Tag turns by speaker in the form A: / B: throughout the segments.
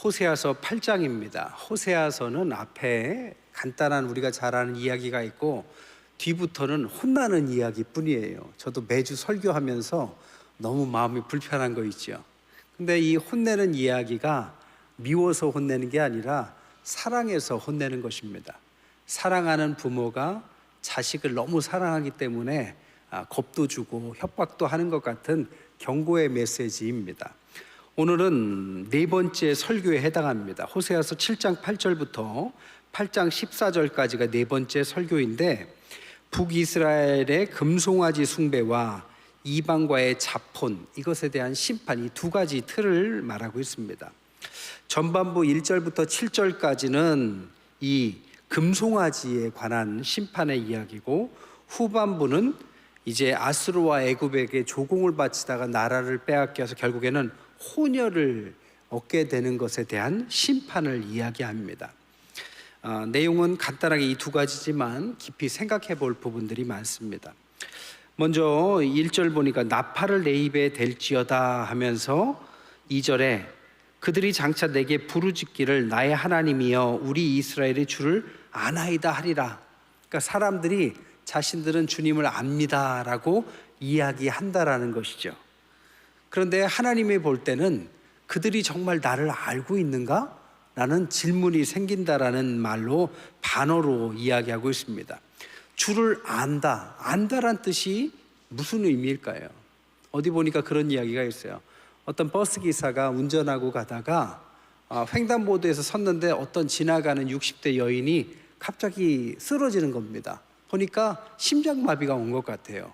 A: 호세아서 8장입니다. 호세아서는 앞에 간단한 우리가 잘 아는 이야기가 있고 뒤부터는 혼나는 이야기뿐이에요. 저도 매주 설교하면서 너무 마음이 불편한 거 있죠. 근데 이 혼내는 이야기가 미워서 혼내는 게 아니라 사랑해서 혼내는 것입니다. 사랑하는 부모가 자식을 너무 사랑하기 때문에 겁도 주고 협박도 하는 것 같은 경고의 메시지입니다. 오늘은 네 번째 설교에 해당합니다. 호세아서 7장 8절부터 8장 14절까지가 네 번째 설교인데, 북이스라엘의 금송아지 숭배와 이방과의 자폰, 이것에 대한 심판, 이 두 가지 틀을 말하고 있습니다. 전반부 1절부터 7절까지는 이 금송아지에 관한 심판의 이야기고, 후반부는 이제 아수르와 애굽에게 조공을 바치다가 나라를 빼앗겨서 결국에는 혼혈을 얻게 되는 것에 대한 심판을 이야기합니다. 내용은 간단하게 이 두 가지지만 깊이 생각해 볼 부분들이 많습니다. 먼저 1절 보니까 나팔을 내 입에 댈지어다 하면서 2절에 그들이 장차 내게 부르짖기를 나의 하나님이여 우리 이스라엘의 주를 아나이다 하리라. 그러니까 사람들이 자신들은 주님을 압니다 라고 이야기한다라는 것이죠. 그런데 하나님이 볼 때는 그들이 정말 나를 알고 있는가? 라는 질문이 생긴다라는 말로, 반어로 이야기하고 있습니다. 주를 안다, 안다란 뜻이 무슨 의미일까요? 어디 보니까 그런 이야기가 있어요. 어떤 버스 기사가 운전하고 가다가 횡단보도에서 섰는데 어떤 지나가는 60대 여인이 갑자기 쓰러지는 겁니다. 보니까 심장마비가 온 것 같아요.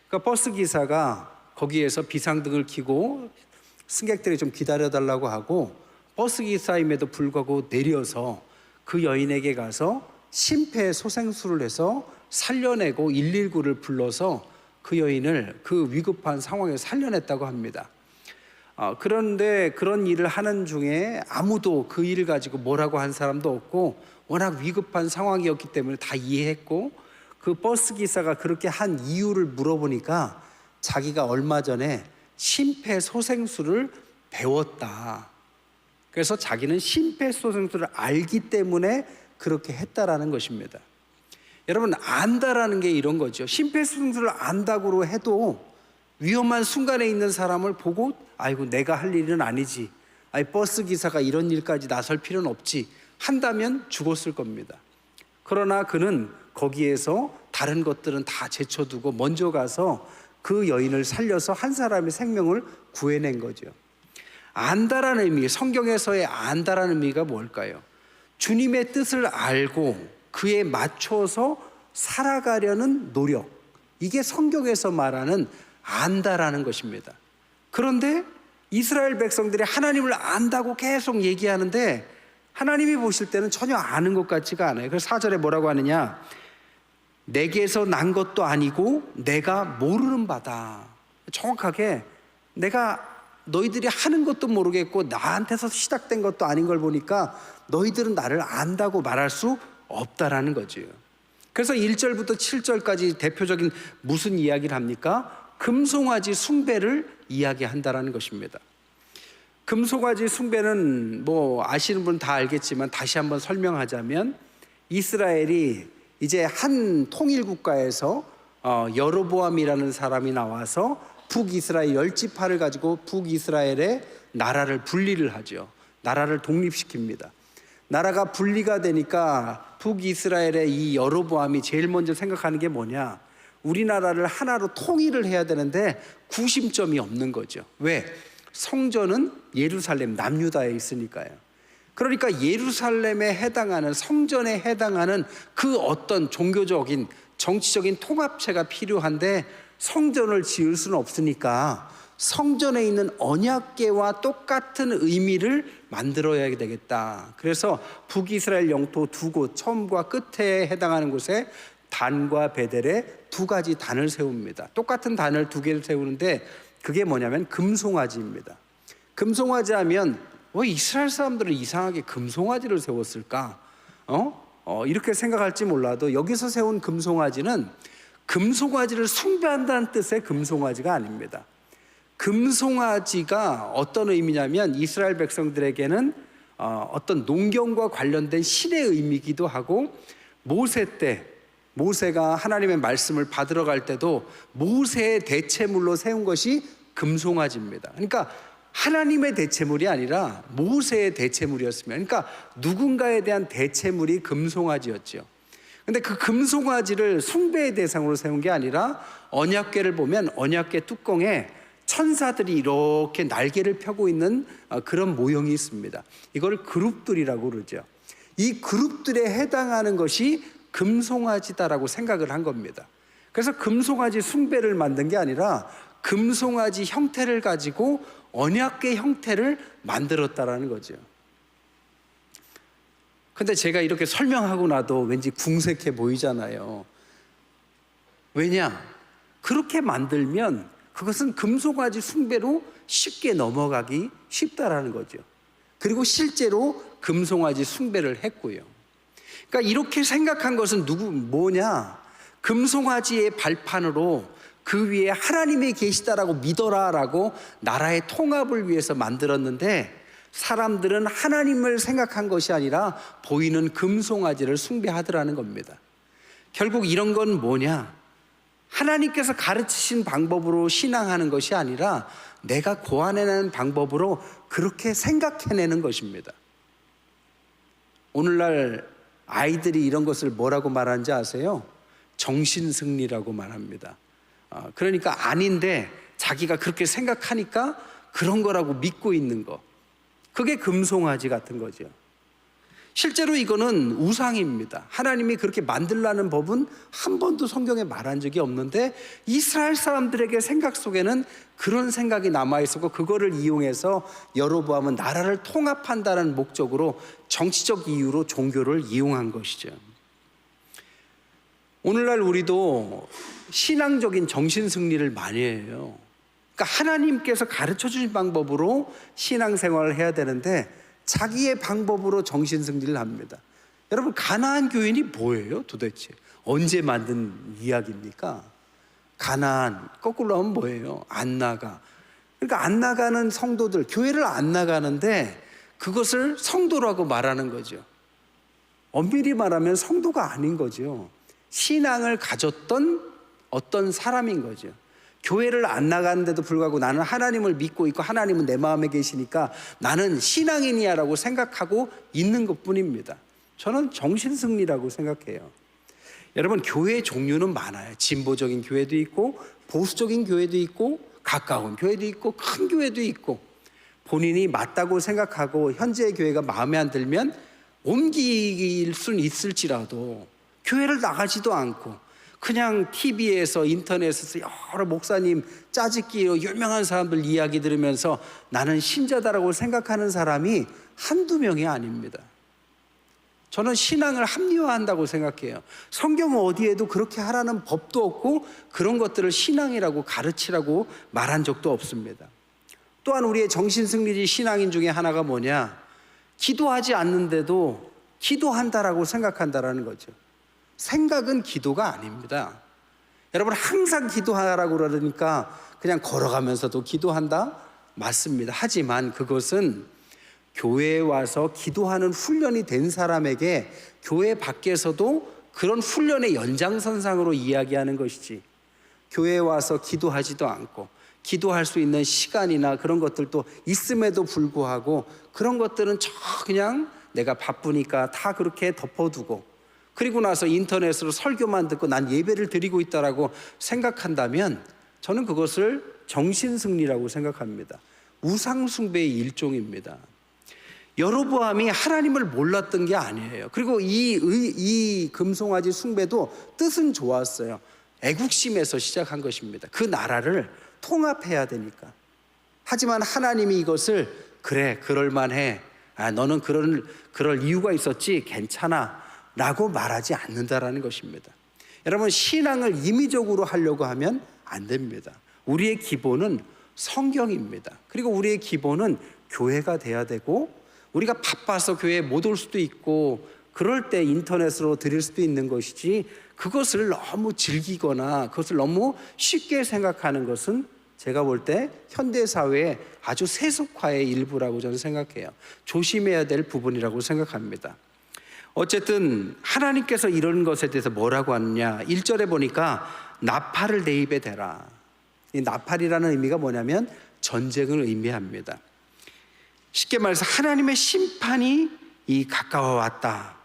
A: 그러니까 버스 기사가 거기에서 비상등을 켜고 승객들이 좀 기다려달라고 하고, 버스 기사임에도 불구하고 내려서 그 여인에게 가서 심폐소생술을 해서 살려내고 119를 불러서 그 여인을 그 위급한 상황에서 살려냈다고 합니다. 그런데 그런 일을 하는 중에 아무도 그 일을 가지고 뭐라고 한 사람도 없고, 워낙 위급한 상황이었기 때문에 다 이해했고, 그 버스 기사가 그렇게 한 이유를 물어보니까 자기가 얼마 전에 심폐소생술을 배웠다. 그래서 자기는 심폐소생술을 알기 때문에 그렇게 했다라는 것입니다. 여러분, 안다라는 게 이런 거죠. 심폐소생술을 안다고 해도 위험한 순간에 있는 사람을 보고 아이고 내가 할 일은 아니지, 버스 기사가 이런 일까지 나설 필요는 없지 한다면 죽었을 겁니다. 그러나 그는 거기에서 다른 것들은 다 제쳐두고 먼저 가서 그 여인을 살려서 한 사람의 생명을 구해낸 거죠. 안다라는 의미, 성경에서의 안다라는 의미가 뭘까요? 주님의 뜻을 알고 그에 맞춰서 살아가려는 노력, 이게 성경에서 말하는 안다라는 것입니다. 그런데 이스라엘 백성들이 하나님을 안다고 계속 얘기하는데 하나님이 보실 때는 전혀 아는 것 같지가 않아요. 그래서 4절에 뭐라고 하느냐, 내게서 난 것도 아니고 내가 모르는 바다. 정확하게 내가 너희들이 하는 것도 모르겠고 나한테서 시작된 것도 아닌 걸 보니까 너희들은 나를 안다고 말할 수 없다라는 거죠. 그래서 1절부터 7절까지 대표적인 무슨 이야기를 합니까? 금송아지 숭배를 이야기한다라는 것입니다. 금송아지 숭배는 뭐 아시는 분은 다 알겠지만 다시 한번 설명하자면, 이스라엘이 이제 한 통일 국가에서 여로보암이라는 사람이 나와서 북이스라엘 10지파를 가지고 북이스라엘의 나라를 분리를 하죠. 나라를 독립시킵니다. 나라가 분리가 되니까 북이스라엘의 이 여로보암이 제일 먼저 생각하는 게 뭐냐, 우리나라를 하나로 통일을 해야 되는데 구심점이 없는 거죠. 왜? 성전은 예루살렘 남유다에 있으니까요. 그러니까 예루살렘에 해당하는, 성전에 해당하는 그 어떤 종교적인 정치적인 통합체가 필요한데 성전을 지을 수는 없으니까 성전에 있는 언약궤와 똑같은 의미를 만들어야 되겠다. 그래서 북이스라엘 영토 두 곳, 처음과 끝에 해당하는 곳에 단과 베델에 두 가지 단을 세웁니다. 똑같은 단을 두 개를 세우는데 그게 뭐냐면 금송아지입니다. 금송아지 하면 왜 이스라엘 사람들은 이상하게 금송아지를 세웠을까? 이렇게 생각할지 몰라도 여기서 세운 금송아지는 금송아지를 숭배한다는 뜻의 금송아지가 아닙니다. 금송아지가 어떤 의미냐면 이스라엘 백성들에게는 어떤 농경과 관련된 신의 의미이기도 하고, 모세 때 모세가 하나님의 말씀을 받으러 갈 때도 모세의 대체물로 세운 것이 금송아지입니다. 그러니까 하나님의 대체물이 아니라 모세의 대체물이었으면, 그러니까 누군가에 대한 대체물이 금송아지였죠. 근데 그 금송아지를 숭배의 대상으로 세운 게 아니라, 언약궤를 보면 언약궤 뚜껑에 천사들이 이렇게 날개를 펴고 있는 그런 모형이 있습니다. 이걸 그룹들이라고 그러죠. 이 그룹들에 해당하는 것이 금송아지다라고 생각을 한 겁니다. 그래서 금송아지 숭배를 만든 게 아니라 금송아지 형태를 가지고 언약궤 형태를 만들었다라는 거죠. 근데 제가 이렇게 설명하고 나도 왠지 궁색해 보이잖아요. 왜냐? 그렇게 만들면 그것은 금송아지 숭배로 쉽게 넘어가기 쉽다라는 거죠. 그리고 실제로 금송아지 숭배를 했고요. 그러니까 이렇게 생각한 것은 뭐냐? 금송아지의 발판으로 그 위에 하나님이 계시다라고 믿어라라고 나라의 통합을 위해서 만들었는데, 사람들은 하나님을 생각한 것이 아니라 보이는 금송아지를 숭배하더라는 겁니다. 결국 이런 건 뭐냐? 하나님께서 가르치신 방법으로 신앙하는 것이 아니라 내가 고안해내는 방법으로 그렇게 생각해내는 것입니다. 오늘날 아이들이 이런 것을 뭐라고 말하는지 아세요? 정신승리라고 말합니다. 그러니까 아닌데 자기가 그렇게 생각하니까 그런 거라고 믿고 있는 거, 그게 금송아지 같은 거죠. 실제로 이거는 우상입니다. 하나님이 그렇게 만들라는 법은 한 번도 성경에 말한 적이 없는데, 이스라엘 사람들에게 생각 속에는 그런 생각이 남아있었고, 그거를 이용해서 여로보암은 나라를 통합한다는 목적으로 정치적 이유로 종교를 이용한 것이죠. 오늘날 우리도 신앙적인 정신승리를 많이 해요. 그러니까 하나님께서 가르쳐 주신 방법으로 신앙생활을 해야 되는데 자기의 방법으로 정신승리를 합니다. 여러분, 가나안 교인이 뭐예요 도대체? 언제 만든 이야기입니까? 가나안, 거꾸로 하면 뭐예요? 안 나가. 그러니까 안 나가는 성도들, 교회를 안 나가는데 그것을 성도라고 말하는 거죠. 엄밀히 말하면 성도가 아닌 거죠. 신앙을 가졌던 어떤 사람인 거죠. 교회를 안 나가는데도 불구하고 나는 하나님을 믿고 있고 하나님은 내 마음에 계시니까 나는 신앙인이야라고 생각하고 있는 것뿐입니다. 저는 정신승리라고 생각해요. 여러분, 교회 종류는 많아요. 진보적인 교회도 있고 보수적인 교회도 있고 가까운 교회도 있고 큰 교회도 있고, 본인이 맞다고 생각하고 현재의 교회가 마음에 안 들면 옮길 수는 있을지라도 교회를 나가지도 않고 그냥 TV에서 인터넷에서 여러 목사님 짜집기로 유명한 사람들 이야기 들으면서 나는 신자다라고 생각하는 사람이 한두 명이 아닙니다. 저는 신앙을 합리화한다고 생각해요. 성경 어디에도 그렇게 하라는 법도 없고 그런 것들을 신앙이라고 가르치라고 말한 적도 없습니다. 또한 우리의 정신승리지 신앙인 중에 하나가 뭐냐? 기도하지 않는데도 기도한다라고 생각한다라는 거죠. 생각은 기도가 아닙니다. 여러분, 항상 기도하라고 그러니까 그냥 걸어가면서도 기도한다? 맞습니다. 하지만 그것은 교회에 와서 기도하는 훈련이 된 사람에게 교회 밖에서도 그런 훈련의 연장선상으로 이야기하는 것이지, 교회에 와서 기도하지도 않고 기도할 수 있는 시간이나 그런 것들도 있음에도 불구하고 그런 것들은 그냥 내가 바쁘니까 다 그렇게 덮어두고, 그리고 나서 인터넷으로 설교만 듣고 난 예배를 드리고 있다라고 생각한다면 저는 그것을 정신승리라고 생각합니다. 우상숭배의 일종입니다. 여로보암이 하나님을 몰랐던 게 아니에요. 그리고 이 금송아지 숭배도 뜻은 좋았어요. 애국심에서 시작한 것입니다. 그 나라를 통합해야 되니까. 하지만 하나님이 이것을 그래, 그럴만해, 너는 그럴 이유가 있었지, 괜찮아 라고 말하지 않는다라는 것입니다. 여러분, 신앙을 임의적으로 하려고 하면 안 됩니다. 우리의 기본은 성경입니다. 그리고 우리의 기본은 교회가 돼야 되고, 우리가 바빠서 교회에 못 올 수도 있고 그럴 때 인터넷으로 드릴 수도 있는 것이지, 그것을 너무 즐기거나 그것을 너무 쉽게 생각하는 것은 제가 볼 때 현대 사회의 아주 세속화의 일부라고 저는 생각해요. 조심해야 될 부분이라고 생각합니다. 어쨌든 하나님께서 이런 것에 대해서 뭐라고 하느냐, 1절에 보니까 나팔을 내 입에 대라. 이 나팔이라는 의미가 뭐냐면 전쟁을 의미합니다. 쉽게 말해서 하나님의 심판이 가까워 왔다.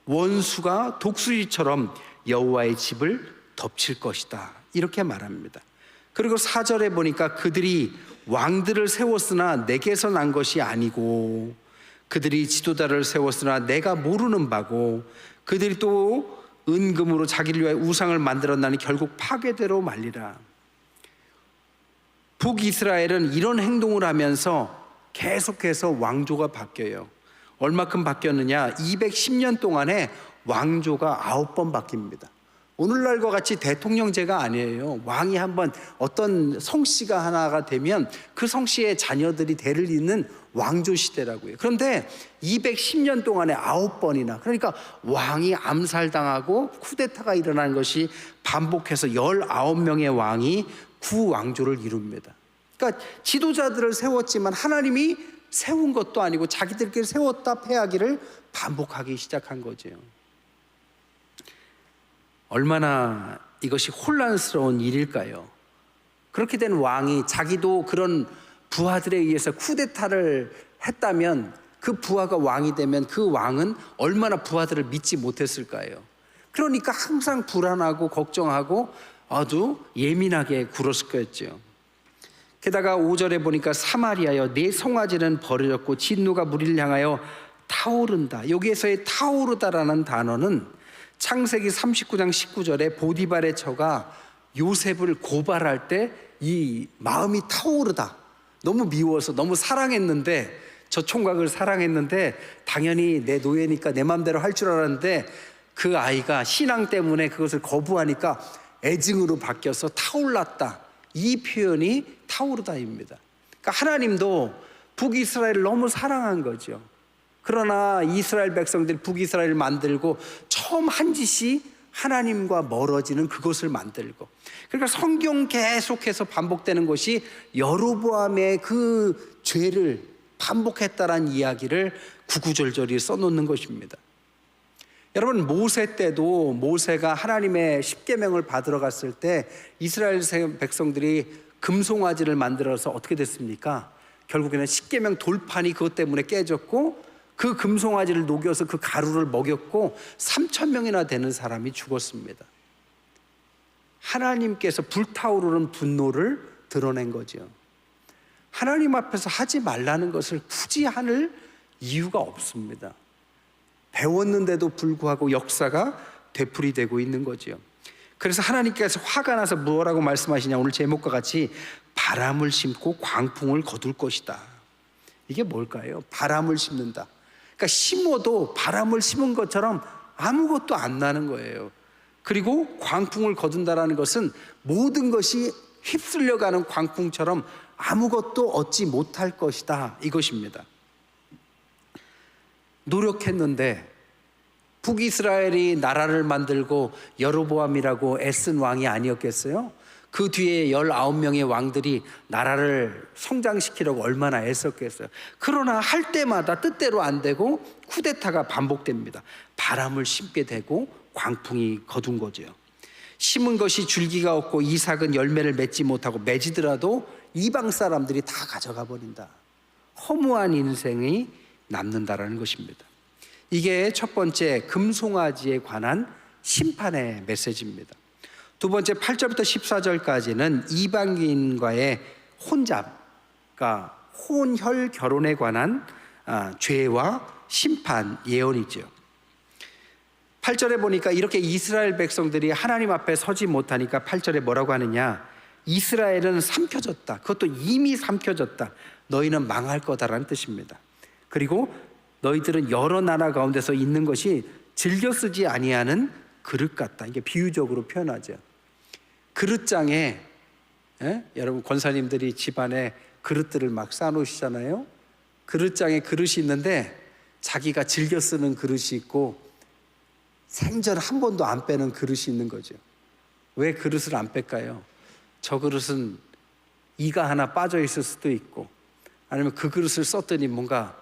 A: 원수가 독수리처럼 여호와의 집을 덮칠 것이다, 이렇게 말합니다. 그리고 4절에 보니까 그들이 왕들을 세웠으나 내게서 난 것이 아니고 그들이 지도자를 세웠으나 내가 모르는 바고 그들이 또 은금으로 자기를 위하여 우상을 만들었나니 결국 파괴대로 말리라. 북이스라엘은 이런 행동을 하면서 계속해서 왕조가 바뀌어요. 얼마큼 바뀌었느냐, 210년 동안에 왕조가 9번 바뀝니다. 오늘날과 같이 대통령제가 아니에요. 왕이 한번 어떤 성씨가 하나가 되면 그 성씨의 자녀들이 대를 잇는 왕조 시대라고요. 그런데 210년 동안에 9번이나, 그러니까 왕이 암살당하고 쿠데타가 일어난 것이 반복해서 19명의 왕이 구왕조를 이룹니다. 그러니까 지도자들을 세웠지만 하나님이 세운 것도 아니고 자기들끼리 세웠다 패하기를 반복하기 시작한 거죠. 얼마나 이것이 혼란스러운 일일까요? 그렇게 된 왕이 자기도 그런 부하들에 의해서 쿠데타를 했다면, 그 부하가 왕이 되면 그 왕은 얼마나 부하들을 믿지 못했을까요? 그러니까 항상 불안하고 걱정하고 아주 예민하게 굴었을 거였죠. 게다가 5절에 보니까 사마리아여 내 송아지는 버려졌고 진노가 무리를 향하여 타오른다. 여기에서의 타오르다라는 단어는 창세기 39장 19절에 보디발의 처가 요셉을 고발할 때 이 마음이 타오르다, 너무 미워서 너무 사랑했는데, 저 총각을 사랑했는데 당연히 내 노예니까 내 맘대로 할 줄 알았는데 그 아이가 신앙 때문에 그것을 거부하니까 애증으로 바뀌어서 타올랐다. 이 표현이 타오르다입니다. 그러니까 하나님도 북이스라엘을 너무 사랑한 거죠. 그러나 이스라엘 백성들이 북이스라엘을 만들고 처음 한 짓이 하나님과 멀어지는 그것을 만들고, 그러니까 성경 계속해서 반복되는 것이 여로보암의 그 죄를 반복했다라는 이야기를 구구절절히 써놓는 것입니다. 여러분, 모세 때도 모세가 하나님의 십계명을 받으러 갔을 때 이스라엘 백성들이 금송아지를 만들어서 어떻게 됐습니까? 결국에는 십계명 돌판이 그것 때문에 깨졌고 그 금송아지를 녹여서 그 가루를 먹였고 3,000명이나 되는 사람이 죽었습니다. 하나님께서 불타오르는 분노를 드러낸 거죠. 하나님 앞에서 하지 말라는 것을 굳이 하는 이유가 없습니다. 배웠는데도 불구하고 역사가 되풀이되고 있는 거죠. 그래서 하나님께서 화가 나서 뭐라고 말씀하시냐, 오늘 제목과 같이 바람을 심고 광풍을 거둘 것이다. 이게 뭘까요? 바람을 심는다. 그러니까 심어도 바람을 심은 것처럼 아무것도 안 나는 거예요. 그리고 광풍을 거둔다라는 것은 모든 것이 휩쓸려가는 광풍처럼 아무것도 얻지 못할 것이다, 이것입니다. 노력했는데 북이스라엘이 나라를 만들고 여로보암이라고 애쓴 왕이 아니었겠어요? 그 뒤에 19명의 왕들이 나라를 성장시키려고 얼마나 애썼겠어요. 그러나 할 때마다 뜻대로 안 되고 쿠데타가 반복됩니다. 바람을 심게 되고 광풍이 거둔 거죠. 심은 것이 줄기가 없고 이삭은 열매를 맺지 못하고 맺으더라도 이방 사람들이 다 가져가 버린다. 허무한 인생이 남는다라는 것입니다. 이게 첫 번째 금송아지에 관한 심판의 메시지입니다. 두 번째 8절부터 14절까지는 이방인과의 혼잡, 그러니까 혼혈 결혼에 관한 죄와 심판 예언이죠. 8절에 보니까 이렇게 이스라엘 백성들이 하나님 앞에 서지 못하니까 8절에 뭐라고 하느냐, 이스라엘은 삼켜졌다. 그것도 이미 삼켜졌다. 너희는 망할 거다라는 뜻입니다. 그리고 너희들은 여러 나라 가운데서 있는 것이 즐겨 쓰지 아니하는 그릇 같다. 이게 비유적으로 표현하죠. 그릇장에 여러분 권사님들이 집안에 그릇들을 막 쌓아놓으시잖아요. 그릇장에 그릇이 있는데 자기가 즐겨 쓰는 그릇이 있고 생전 한 번도 안 빼는 그릇이 있는 거죠. 왜 그릇을 안 뺄까요? 저 그릇은 이가 하나 빠져 있을 수도 있고, 아니면 그 그릇을 썼더니 뭔가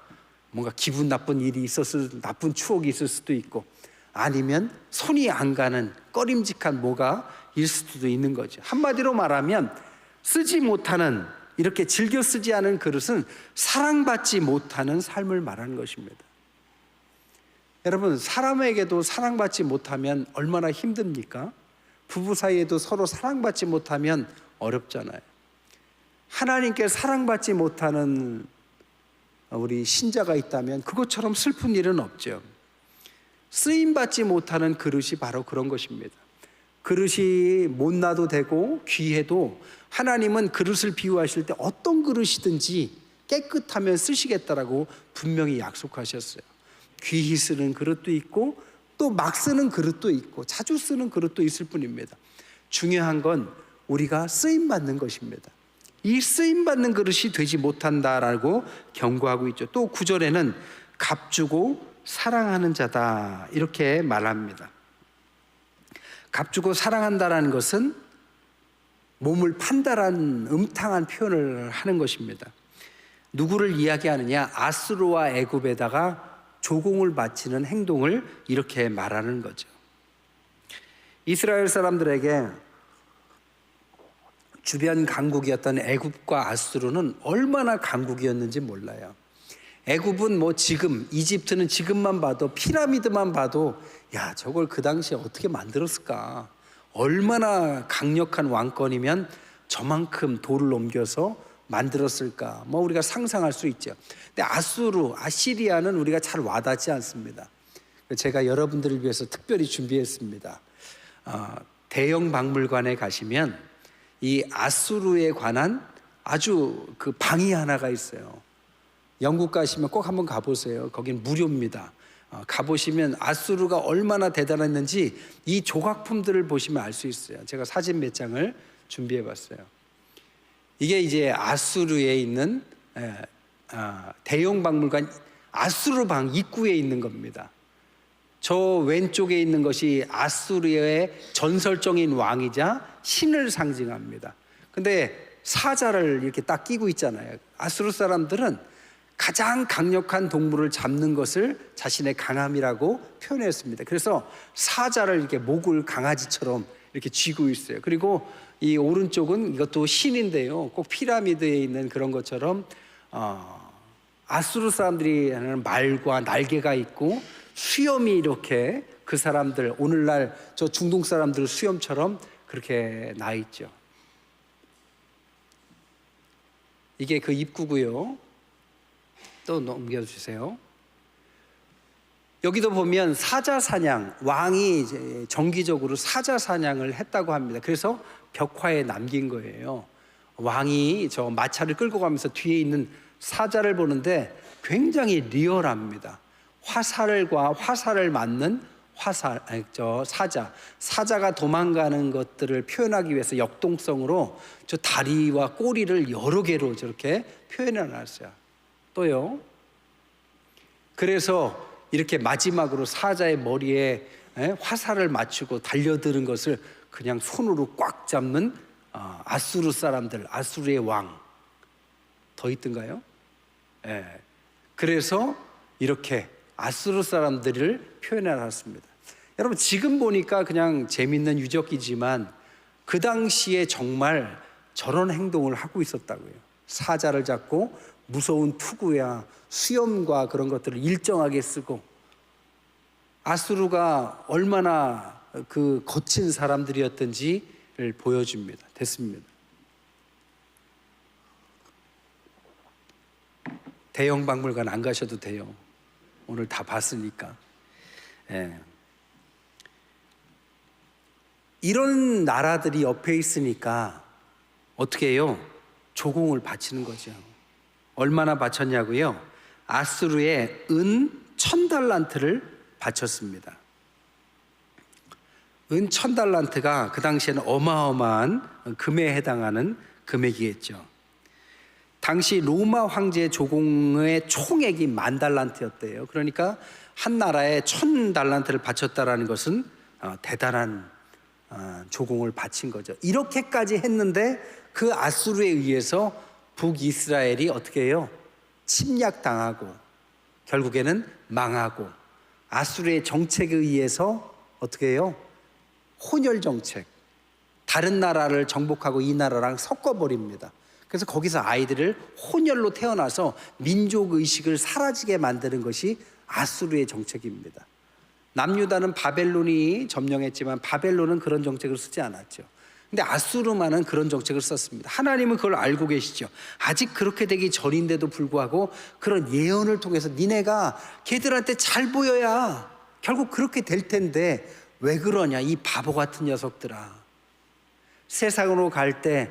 A: 기분 나쁜 일이 있었을, 나쁜 추억이 있을 수도 있고, 아니면 손이 안 가는 꺼림직한 뭐가 일 수도 있는 거죠. 한마디로 말하면 쓰지 못하는, 이렇게 즐겨 쓰지 않은 그릇은 사랑받지 못하는 삶을 말하는 것입니다. 여러분, 사람에게도 사랑받지 못하면 얼마나 힘듭니까? 부부 사이에도 서로 사랑받지 못하면 어렵잖아요. 하나님께 사랑받지 못하는 우리 신자가 있다면 그것처럼 슬픈 일은 없죠. 쓰임받지 못하는 그릇이 바로 그런 것입니다. 그릇이 못나도 되고 귀해도 하나님은 그릇을 비유하실 때 어떤 그릇이든지 깨끗하면 쓰시겠다라고 분명히 약속하셨어요. 귀히 쓰는 그릇도 있고 또 막 쓰는 그릇도 있고 자주 쓰는 그릇도 있을 뿐입니다. 중요한 건 우리가 쓰임받는 것입니다. 이 쓰임받는 그릇이 되지 못한다라고 경고하고 있죠. 또 9절에는 값주고 사랑하는 자다 이렇게 말합니다. 값주고 사랑한다라는 것은 몸을 판다라는 음탕한 표현을 하는 것입니다. 누구를 이야기하느냐? 아수르와 애굽에다가 조공을 바치는 행동을 이렇게 말하는 거죠. 이스라엘 사람들에게 주변 강국이었던 애굽과 아수르는 얼마나 강국이었는지 몰라요. 애굽은 지금, 이집트는 지금만 봐도, 피라미드만 봐도 야, 저걸 그 당시에 어떻게 만들었을까? 얼마나 강력한 왕권이면 저만큼 돌을 옮겨서 만들었을까? 우리가 상상할 수 있죠. 근데 아시리아는 우리가 잘 와닿지 않습니다. 제가 여러분들을 위해서 특별히 준비했습니다. 대형 박물관에 가시면 이 아수르에 관한 아주 그 방이 하나가 있어요. 영국 가시면 꼭 한번 가보세요. 거긴 무료입니다. 가보시면 아수르가 얼마나 대단했는지 이 조각품들을 보시면 알 수 있어요. 제가 사진 몇 장을 준비해 봤어요. 이게 이제 아수르에 있는 대형 박물관 아수르 방 입구에 있는 겁니다. 저 왼쪽에 있는 것이 아수르의 전설적인 왕이자 신을 상징합니다. 근데 사자를 이렇게 딱 끼고 있잖아요. 아수르 사람들은 가장 강력한 동물을 잡는 것을 자신의 강함이라고 표현했습니다. 그래서 사자를 이렇게 목을 강아지처럼 이렇게 쥐고 있어요. 그리고 이 오른쪽은 이것도 신인데요. 꼭 피라미드에 있는 그런 것처럼 아수르 사람들이 하는 말과 날개가 있고 수염이 이렇게 그 사람들, 오늘날 저 중동 사람들 수염처럼 그렇게 나 있죠. 이게 그 입구고요. 또 넘겨주세요. 여기도 보면 사자 사냥, 왕이 이제 정기적으로 사자 사냥을 했다고 합니다. 그래서 벽화에 남긴 거예요. 왕이 저 마차를 끌고 가면서 뒤에 있는 사자를 보는데 굉장히 리얼합니다. 화살과 화살을 맞는 사자가 도망가는 것들을 표현하기 위해서 역동성으로 저 다리와 꼬리를 여러 개로 저렇게 표현해 놨어요. 또요. 그래서 이렇게 마지막으로 사자의 머리에 화살을 맞추고 달려드는 것을 그냥 손으로 꽉 잡는 아수르 사람들, 아수르의 왕. 더 있던가요? 그래서 이렇게 아수르 사람들을 표현해 놨습니다. 여러분, 지금 보니까 그냥 재밌는 유적이지만 그 당시에 정말 저런 행동을 하고 있었다고요. 사자를 잡고 무서운 투구야 수염과 그런 것들을 일정하게 쓰고, 아수르가 얼마나 그 거친 사람들이었던지를 보여줍니다. 됐습니다. 대형 박물관 안 가셔도 돼요. 오늘 다 봤으니까. 이런 나라들이 옆에 있으니까 어떻게 해요? 조공을 바치는 거죠. 얼마나 바쳤냐고요? 아수르에 은 1000달란트를 바쳤습니다. 은 1000달란트가 그 당시에는 어마어마한 금에 해당하는 금액이겠죠. 당시 로마 황제 조공의 총액이 10,000달란트였대요. 그러니까 한 나라에 1000달란트를 바쳤다라는 것은 대단한 조공을 바친 거죠. 이렇게까지 했는데 그 아수르에 의해서 북이스라엘이 어떻게 해요? 침략당하고 결국에는 망하고, 아수르의 정책에 의해서 어떻게 해요? 혼혈 정책, 다른 나라를 정복하고 이 나라랑 섞어버립니다. 그래서 거기서 아이들을 혼혈로 태어나서 민족의식을 사라지게 만드는 것이 아수르의 정책입니다. 남유다는 바벨론이 점령했지만 바벨론은 그런 정책을 쓰지 않았죠. 근데 아수르만은 그런 정책을 썼습니다. 하나님은 그걸 알고 계시죠. 아직 그렇게 되기 전인데도 불구하고 그런 예언을 통해서 니네가 걔들한테 잘 보여야 결국 그렇게 될 텐데 왜 그러냐, 이 바보 같은 녀석들아. 세상으로 갈 때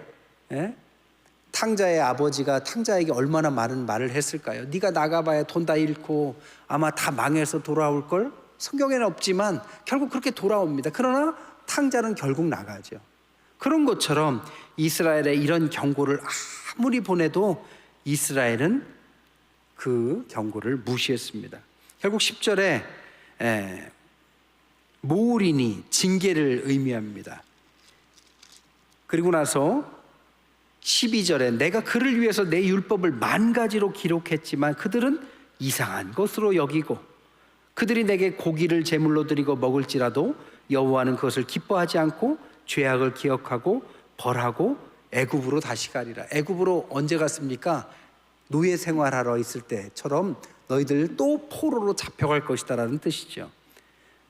A: 탕자의 아버지가 탕자에게 얼마나 많은 말을 했을까요? 네가 나가봐야 돈 다 잃고 아마 다 망해서 돌아올걸? 성경에는 없지만 결국 그렇게 돌아옵니다. 그러나 탕자는 결국 나가죠. 그런 것처럼 이스라엘의 이런 경고를 아무리 보내도 이스라엘은 그 경고를 무시했습니다. 결국 10절에 모울이니 징계를 의미합니다. 그리고 나서 12절에 내가 그를 위해서 내 율법을 만 가지로 기록했지만 그들은 이상한 것으로 여기고 그들이 내게 고기를 제물로 드리고 먹을지라도 여호와는 그것을 기뻐하지 않고 죄악을 기억하고 벌하고 애굽으로 다시 가리라. 애굽으로 언제 갔습니까? 노예 생활하러 있을 때처럼 너희들 또 포로로 잡혀갈 것이다 라는 뜻이죠.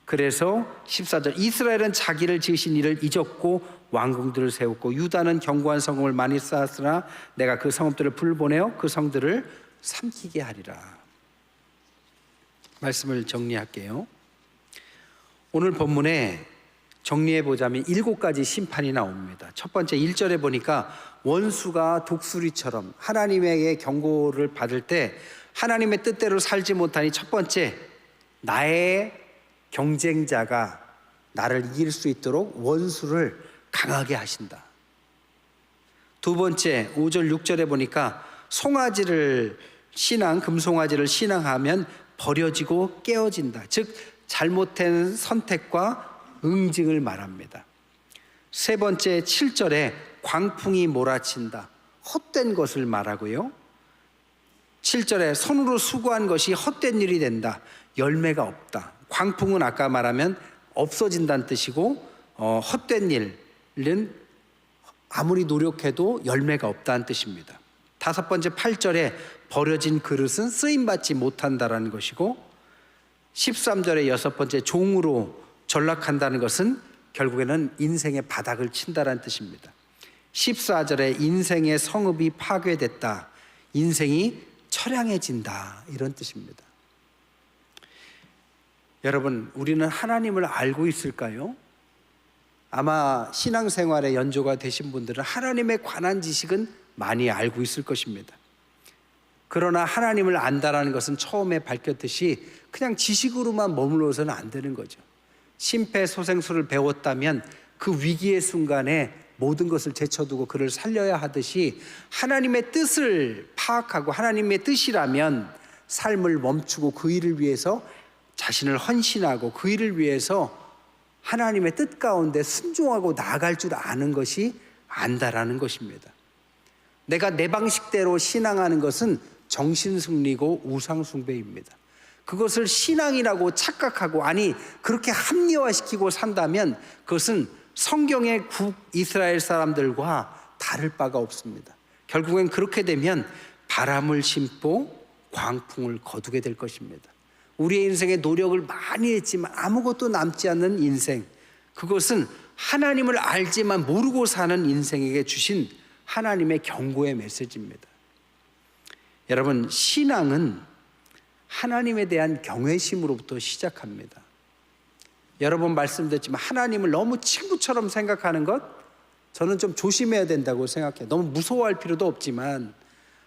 A: 그래서 14절 이스라엘은 자기를 지으신 이를 잊었고 왕궁들을 세웠고 유다는 견고한 성읍을 많이 쌓았으나 내가 그 성읍들을 불보내어 그 성들을 삼키게 하리라. 말씀을 정리할게요. 오늘 본문에 정리해보자면 7가지 심판이 나옵니다. 첫 번째 1절에 보니까 원수가 독수리처럼 하나님에게 경고를 받을 때 하나님의 뜻대로 살지 못하니 첫 번째, 나의 경쟁자가 나를 이길 수 있도록 원수를 강하게 하신다. 두 번째 5절 6절에 보니까 송아지를 금송아지를 신앙하면 버려지고 깨어진다. 즉 잘못된 선택과 응징을 말합니다. 세 번째 7절에 광풍이 몰아친다. 헛된 것을 말하고요. 7절에 손으로 수고한 것이 헛된 일이 된다. 열매가 없다. 광풍은 아까 말하면 없어진다는 뜻이고 헛된 일은 아무리 노력해도 열매가 없다는 뜻입니다. 다섯 번째 8절에 버려진 그릇은 쓰임받지 못한다라는 것이고 13절에 여섯 번째 종으로 전락한다는 것은 결국에는 인생의 바닥을 친다라는 뜻입니다. 14절에 인생의 성읍이 파괴됐다. 인생이 처량해진다. 이런 뜻입니다. 여러분, 우리는 하나님을 알고 있을까요? 아마 신앙생활에 연조가 되신 분들은 하나님에 관한 지식은 많이 알고 있을 것입니다. 그러나 하나님을 안다라는 것은 처음에 밝혔듯이 그냥 지식으로만 머물러서는 안 되는 거죠. 심폐소생술을 배웠다면 그 위기의 순간에 모든 것을 제쳐두고 그를 살려야 하듯이 하나님의 뜻을 파악하고 하나님의 뜻이라면 삶을 멈추고 그 일을 위해서 자신을 헌신하고 그 일을 위해서 하나님의 뜻 가운데 순종하고 나아갈 줄 아는 것이 안다라는 것입니다. 내가 내 방식대로 신앙하는 것은 정신승리고 우상숭배입니다. 그것을 신앙이라고 착각하고 아니 그렇게 합리화시키고 산다면 그것은 성경의 북이스라엘 사람들과 다를 바가 없습니다. 결국엔 그렇게 되면 바람을 심고 광풍을 거두게 될 것입니다. 우리의 인생에 노력을 많이 했지만 아무것도 남지 않는 인생, 그것은 하나님을 알지만 모르고 사는 인생에게 주신 하나님의 경고의 메시지입니다. 여러분, 신앙은 하나님에 대한 경외심으로부터 시작합니다. 여러 번 말씀드렸지만 하나님을 너무 친구처럼 생각하는 것, 저는 좀 조심해야 된다고 생각해요. 너무 무서워할 필요도 없지만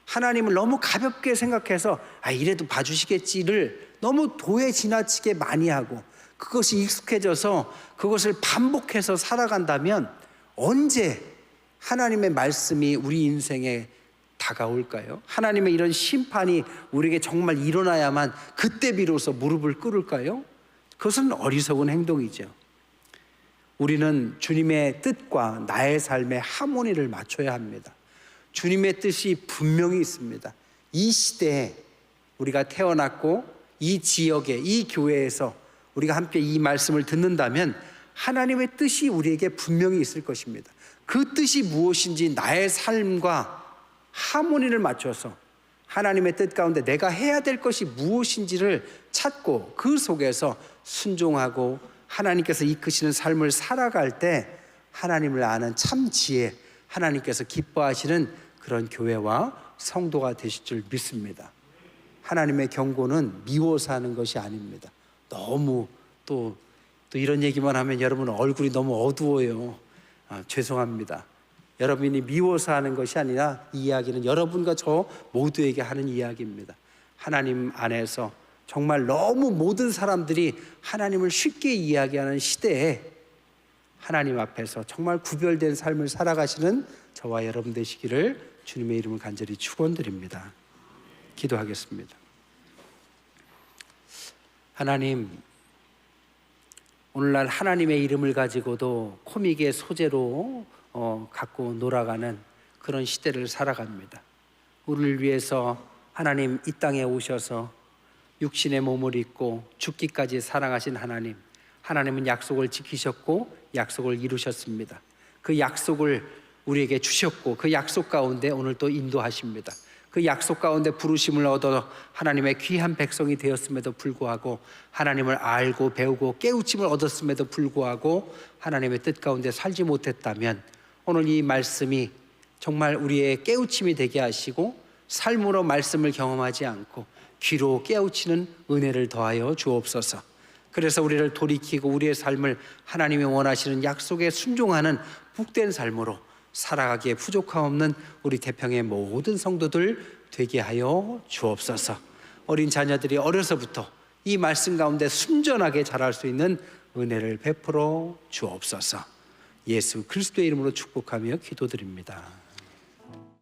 A: 하나님을 너무 가볍게 생각해서 이래도 봐주시겠지를 너무 도에 지나치게 많이 하고 그것이 익숙해져서 그것을 반복해서 살아간다면 언제 하나님의 말씀이 우리 인생에 다가올까요? 하나님의 이런 심판이 우리에게 정말 일어나야만 그때 비로소 무릎을 꿇을까요? 그것은 어리석은 행동이죠. 우리는 주님의 뜻과 나의 삶의 하모니를 맞춰야 합니다. 주님의 뜻이 분명히 있습니다. 이 시대에 우리가 태어났고 이 지역에, 이 교회에서 우리가 함께 이 말씀을 듣는다면 하나님의 뜻이 우리에게 분명히 있을 것입니다. 그 뜻이 무엇인지 나의 삶과 하모니를 맞춰서 하나님의 뜻 가운데 내가 해야 될 것이 무엇인지를 찾고 그 속에서 순종하고 하나님께서 이끄시는 삶을 살아갈 때 하나님을 아는 참 지혜, 하나님께서 기뻐하시는 그런 교회와 성도가 되실 줄 믿습니다. 하나님의 경고는 미워서 하는 것이 아닙니다. 너무 또 이런 얘기만 하면 여러분 얼굴이 너무 어두워요. 죄송합니다. 여러분이 미워서 하는 것이 아니라 이 이야기는 여러분과 저 모두에게 하는 이야기입니다. 하나님 안에서 정말 너무 모든 사람들이 하나님을 쉽게 이야기하는 시대에 하나님 앞에서 정말 구별된 삶을 살아가시는 저와 여러분 되시기를 주님의 이름을 간절히 축원드립니다. 기도하겠습니다. 하나님, 오늘날 하나님의 이름을 가지고도 코믹의 소재로 갖고 놀아가는 그런 시대를 살아갑니다. 우리를 위해서 하나님 이 땅에 오셔서 육신의 몸을 입고 죽기까지 사랑하신 하나님, 하나님은 약속을 지키셨고 약속을 이루셨습니다. 그 약속을 우리에게 주셨고 그 약속 가운데 오늘 또 인도하십니다. 그 약속 가운데 부르심을 얻어 하나님의 귀한 백성이 되었음에도 불구하고 하나님을 알고 배우고 깨우침을 얻었음에도 불구하고 하나님의 뜻 가운데 살지 못했다면 오늘 이 말씀이 정말 우리의 깨우침이 되게 하시고 삶으로 말씀을 경험하지 않고 귀로 깨우치는 은혜를 더하여 주옵소서. 그래서 우리를 돌이키고 우리의 삶을 하나님이 원하시는 약속에 순종하는 복된 삶으로 살아가기에 부족함 없는 우리 태평의 모든 성도들 되게 하여 주옵소서. 어린 자녀들이 어려서부터 이 말씀 가운데 순전하게 자랄 수 있는 은혜를 베풀어 주옵소서. 예수 그리스도의 이름으로 축복하며 기도드립니다.